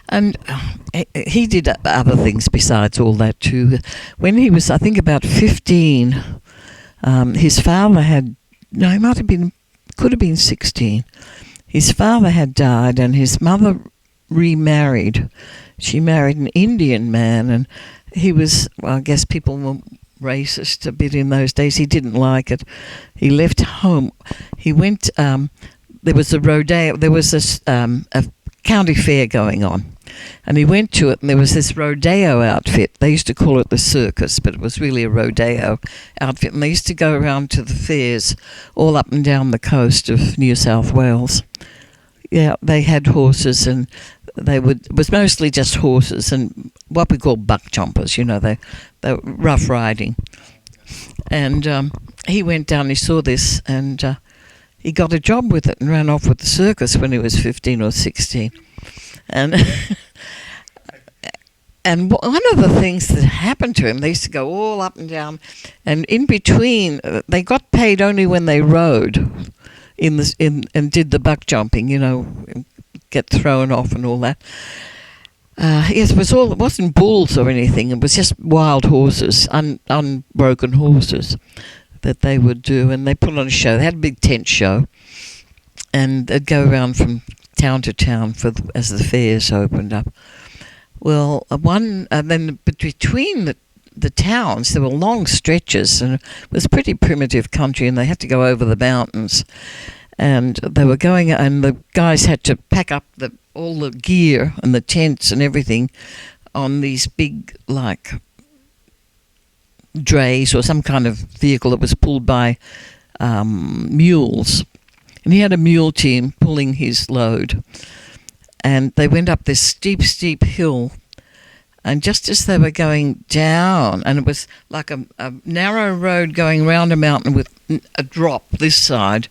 And he did other things besides all that too. When he was, I think, about 15, his father had, no, he might have been, could have been 16. His father had died and his mother remarried. She married an Indian man, and he was, well, I guess people were racist a bit in those days. He didn't like it. He left home. He went, there was a rodeo, there was a county fair going on. And he went to it, and there was this rodeo outfit. They used to call it the circus, but it was really a rodeo outfit. And they used to go around to the fairs all up and down the coast of New South Wales. Yeah, they had horses, and it was mostly just horses and what we call buck jumpers, they were rough riding. And he went down, he saw this, and he got a job with it and ran off with the circus when he was 15 or 16. And and one of the things that happened to him, they used to go all up and down, and in between, they got paid only when they rode and did the buck jumping, get thrown off and all that. Yes, it wasn't bulls or anything. It was just wild horses, unbroken horses that they would do, and they put on a show. They had a big tent show, and they'd go around from town to town as the fairs opened up. Well, then between the towns, there were long stretches, and it was pretty primitive country, and they had to go over the mountains. And they were going, and the guys had to pack up all the gear and the tents and everything on these big, like, drays or some kind of vehicle that was pulled by mules. And he had a mule team pulling his load. And they went up this steep, steep hill. And just as they were going down, and it was like a narrow road going round a mountain with a drop this side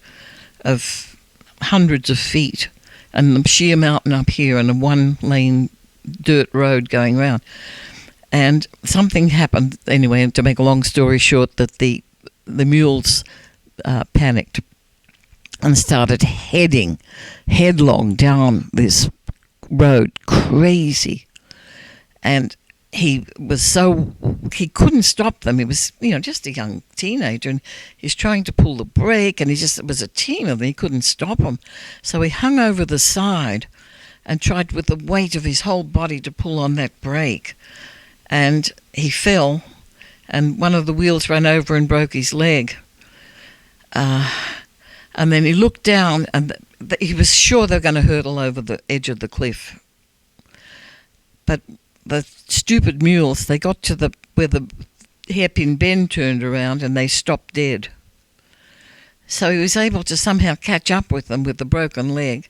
of hundreds of feet, and the sheer mountain up here, and a one-lane dirt road going round. And something happened, anyway, to make a long story short, that the mules panicked and started heading headlong down this road, crazy. And he couldn't stop them. He was, just a young teenager, and he's trying to pull the brake, and it was a team of them. He couldn't stop them. So he hung over the side and tried with the weight of his whole body to pull on that brake. And he fell, and one of the wheels ran over and broke his leg. And then he looked down, and he was sure they were going to hurtle over the edge of the cliff. But the stupid mules, they got to where the hairpin bend turned around, and they stopped dead. So he was able to somehow catch up with them with the broken leg.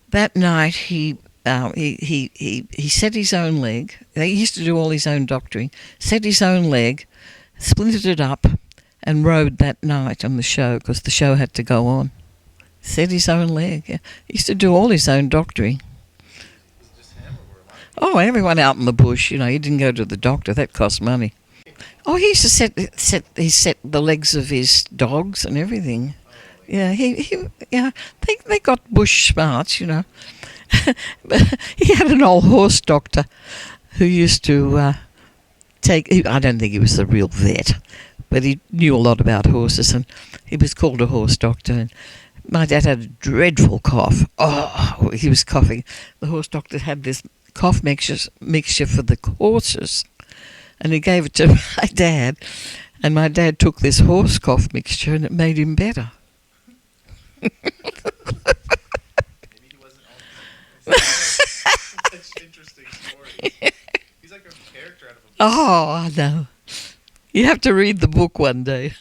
That night he set his own leg. He used to do all his own doctoring. Set his own leg, splintered it up, and rode that night on the show, because the show had to go on. Set his own leg. Yeah. He used to do all his own doctoring. Oh, everyone out in the bush, he didn't go to the doctor. That cost money. Oh, he used to set the legs of his dogs and everything. Yeah, they got bush smarts, But he had an old horse doctor who used to I don't think he was the real vet, but he knew a lot about horses, and he was called a horse doctor. And my dad had a dreadful cough. Oh, he was coughing. The horse doctor had this cough mixture for the horses, and he gave it to my dad, and my dad took this horse cough mixture, and it made him better. Maybe he wasn't all such an interesting story. He's like a character out of a book. Oh, I know. You have to read the book one day.